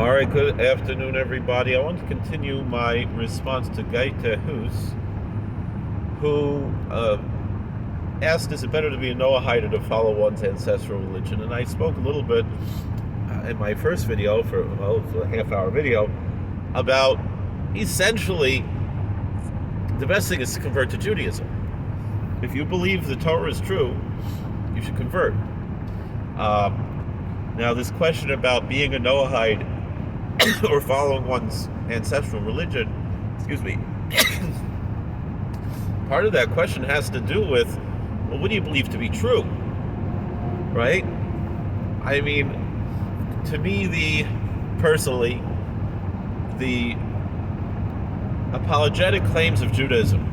All right, good afternoon, everybody. I want to continue my response to Gaita Hus, who asked, is it better to be a Noahide or to follow one's ancestral religion? And I spoke a little bit in my first video, for a half-hour video, about essentially the best thing is to convert to Judaism. If you believe the Torah is true, you should convert. Now, this question about being a Noahide or following one's ancestral religion, part of that question has to do with, well, what do you believe to be true, right? I mean, to me, personally, the apologetic claims of Judaism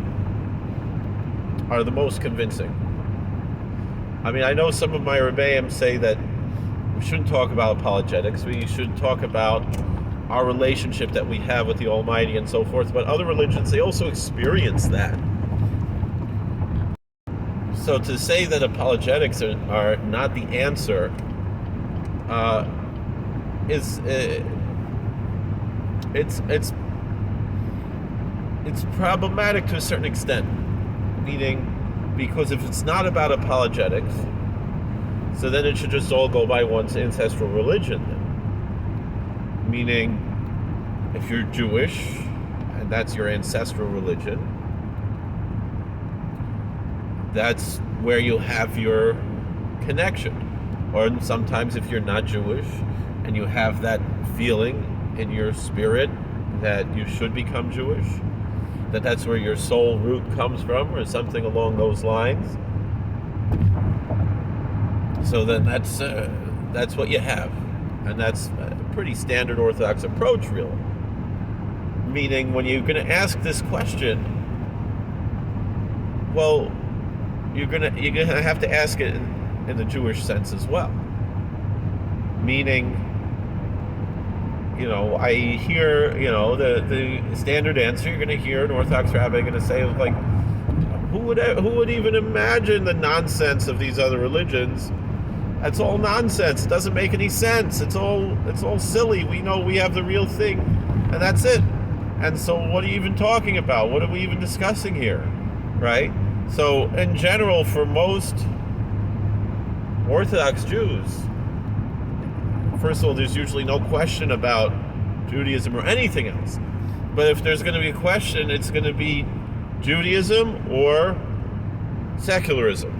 are the most convincing. I mean, I know some of my Rebbeim say that we shouldn't talk about apologetics. We should talk about our relationship that we have with the Almighty and so forth. But other religions, they also experience that. So to say that apologetics are not the answer it's problematic to a certain extent. Meaning, because if it's not about apologetics, so then it should just all go by one's ancestral religion. Meaning, if you're Jewish, and that's your ancestral religion, that's where you'll have your connection. Or sometimes if you're not Jewish, and you have that feeling in your spirit that you should become Jewish, that's where your soul root comes from, or something along those lines. So then that's what you have, and that's a pretty standard Orthodox approach, really. Meaning, when you're going to ask this question, well, you're gonna have to ask it in the Jewish sense as well. Meaning, I hear, the standard answer. You're going to hear an Orthodox rabbi going to say, like, who would even imagine the nonsense of these other religions? That's all nonsense. It doesn't make any sense. It's all silly. We know we have the real thing, and that's it. And so what are you even talking about? What are we even discussing here? Right? So in general, for most Orthodox Jews, first of all, there's usually no question about Judaism or anything else. But if there's going to be a question, it's going to be Judaism or secularism.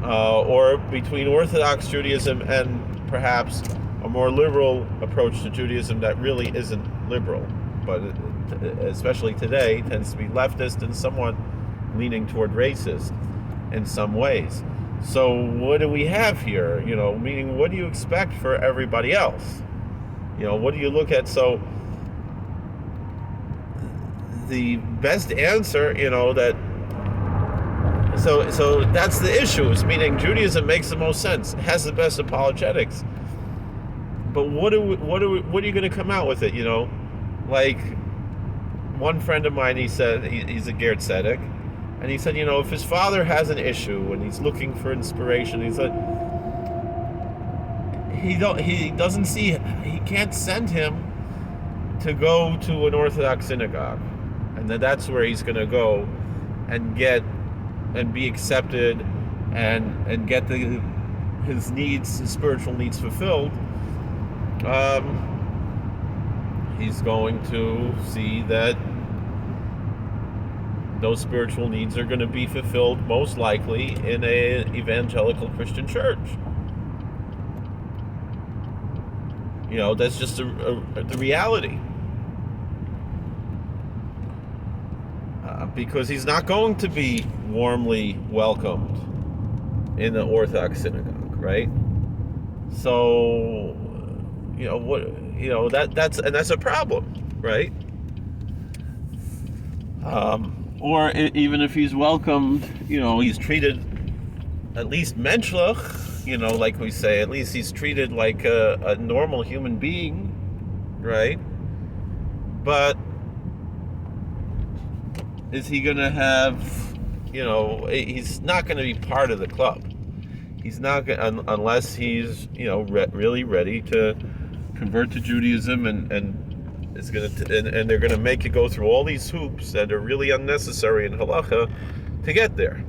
Or between Orthodox Judaism and perhaps a more liberal approach to Judaism that really isn't liberal, but especially today tends to be leftist and somewhat leaning toward racist in some ways. So what do we have here? Meaning, what do you expect for everybody else? What do you look at? So the best answer, So that's the issue. Is meaning Judaism makes the most sense. It has the best apologetics. But what are you going to come out with it? Like one friend of mine, he said he's a Ger Tzedek, and he said, if his father has an issue and he's looking for inspiration, he said he can't send him to go to an Orthodox synagogue, and that's where he's going to go and be accepted and get his spiritual needs fulfilled. He's going to see that those spiritual needs are going to be fulfilled most likely in an evangelical Christian church. That's just the reality. Because he's not going to be warmly welcomed in the Orthodox synagogue, right? So, that's a problem, right? Or even if he's welcomed, he's treated, at least menschlich, like we say, at least he's treated like a normal human being, right? But is he going to have, he's not going to be part of the club. He's not unless he's really ready to convert to Judaism, and it's gonna and they're gonna make you go through all these hoops that are really unnecessary in halacha to get there.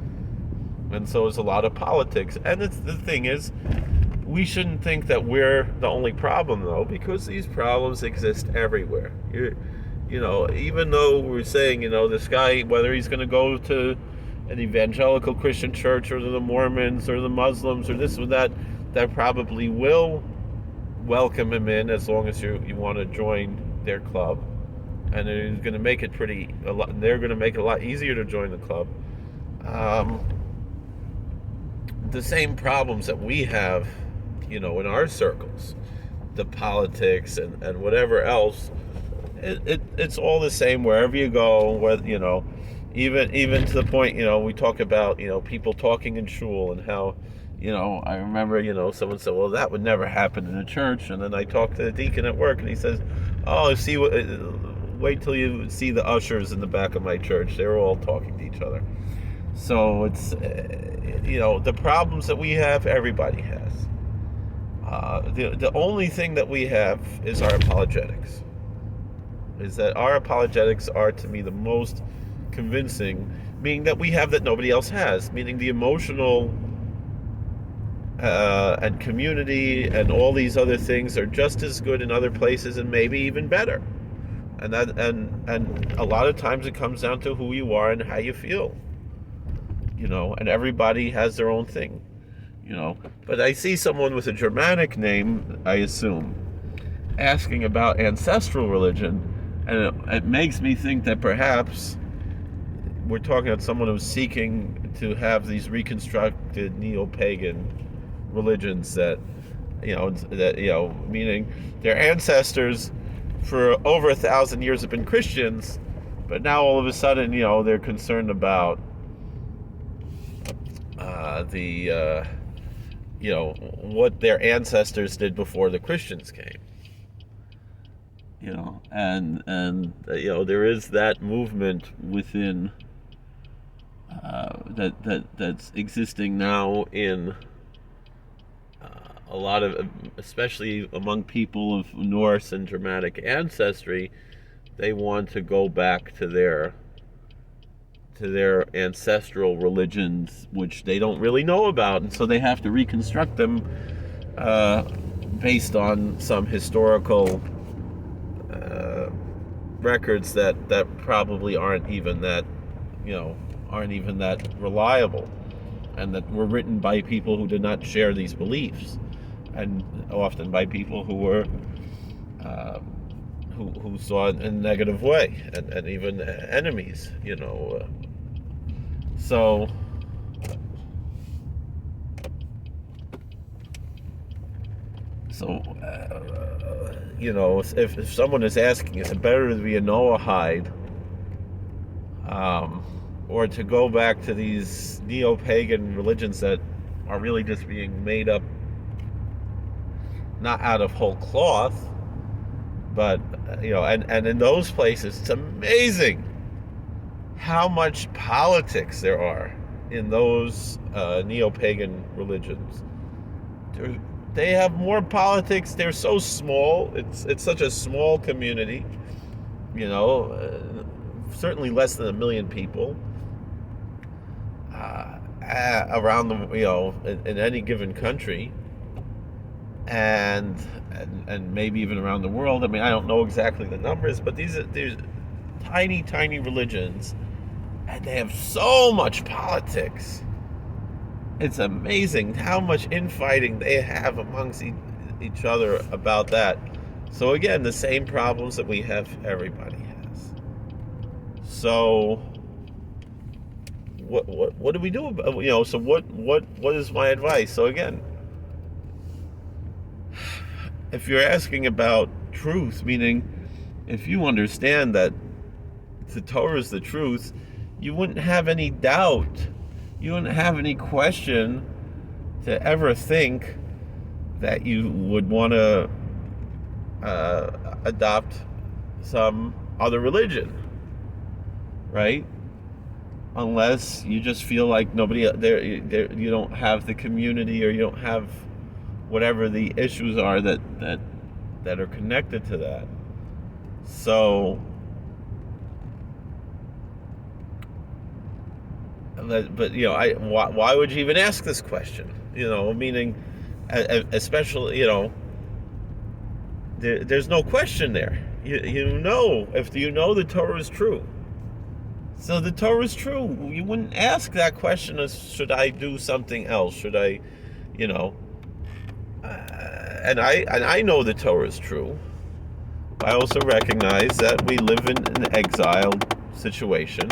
And so it's a lot of politics. And the thing is, we shouldn't think that we're the only problem, though, because these problems exist everywhere. Even though we're saying, this guy, whether he's going to go to an evangelical Christian church or to the Mormons or the Muslims or this or that probably will welcome him in as long as you want to join their club. And it's going to make it they're going to make it a lot easier to join the club. The same problems that we have, in our circles, the politics and whatever else, it's all the same wherever you go. Whether even to the point, we talk about people talking in shul and how, I remember someone said, well, that would never happen in a church, and then I talked to the deacon at work and he says, oh, wait till you see the ushers in the back of my church, they're all talking to each other. So it's the problems that we have, everybody has. The only thing that we have is our apologetics. Is that our apologetics are, to me, the most convincing, meaning that we have that nobody else has, meaning the emotional and community and all these other things are just as good in other places and maybe even better. And a lot of times it comes down to who you are and how you feel. And everybody has their own thing, But I see someone with a Germanic name, I assume, asking about ancestral religion, and it makes me think that perhaps we're talking about someone who's seeking to have these reconstructed neo-pagan religions that, meaning their ancestors for over 1,000 years have been Christians, but now all of a sudden, they're concerned about what their ancestors did before the Christians came. There is that movement within that's existing now in a lot of, especially among people of Norse and Germanic ancestry. They want to go back to their ancestral religions, which they don't really know about, and so they have to reconstruct them based on some historical records that probably aren't even that reliable, and that were written by people who did not share these beliefs, and often by people who were who saw it in a negative way, and even enemies, So if someone is asking, is it better to be a Noahide, or to go back to these neo-pagan religions that are really just being made up, not out of whole cloth, but and in those places, it's amazing how much politics there are in those neo-pagan religions. They have more politics. They're so small. It's such a small community. Certainly less than 1 million people around in any given country, and maybe even around the world. I mean, I don't know exactly the numbers, but these are tiny religions, and they have so much politics. It's amazing how much infighting they have amongst each other about that. So again, the same problems that we have, everybody has. So what do we do about, so what is my advice? So again, if you're asking about truth, meaning if you understand that the Torah is the truth, you wouldn't have any doubt, you wouldn't have any question to ever think that you would want to adopt some other religion, right? Unless you just feel like nobody there, you don't have the community, or you don't have whatever the issues are that that are connected to that. So, but why would you even ask this question? Meaning, especially, there's no question there. If you know the Torah is true. So the Torah is true. You wouldn't ask that question of, should I do something else? Should I, and I know the Torah is true. I also recognize that we live in an exiled situation.